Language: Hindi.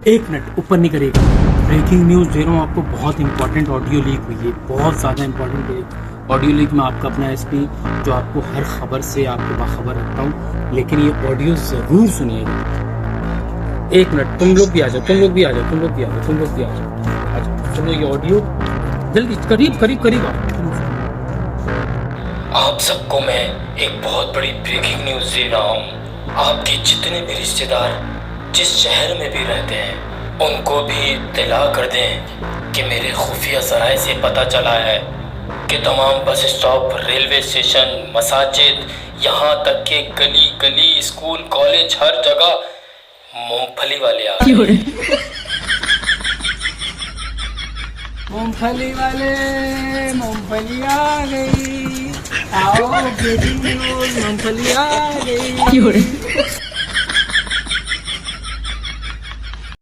एक मिनट ऊपर नहीं करेगा। ब्रेकिंग न्यूज़ दे रहा हूँ आपको, बहुत इंपॉर्टेंट ऑडियो लीक हुई है, बहुत ज़्यादा इंपॉर्टेंट ऑडियो लीक। मैं आपका अपना एसपी जो आपको हर खबर से आपको बाखबर रखता हूँ, लेकिन ये ऑडियो ज़रूर सुनिएगा। एक मिनट, तुम लोग भी आ जाओ, तुम लोग भी आ जाओ, तुम लोग भी आ जाओ, तुम लोग भी आ जाओ। चलो ये ऑडियो जल्दी करीब करीब करीब आओ। आप सबको मैं एक बहुत बड़ी ब्रेकिंग न्यूज़ दे रहा हूँ। आपके जितने भी रिश्तेदार जिस शहर में भी रहते हैं उनको भी इत्तला कर दें कि मेरे खुफिया ज़राए से पता चला है कि तमाम बस स्टॉप, रेलवे स्टेशन, मसाजिद, यहाँ तक कि गली गली, स्कूल, कॉलेज, हर जगह मूंगफली वाले आ गए। मूंगफली वाले, मूंगफली आ गई, आओ ब्रेकिंग न्यूज़, मूंगफली आ गई।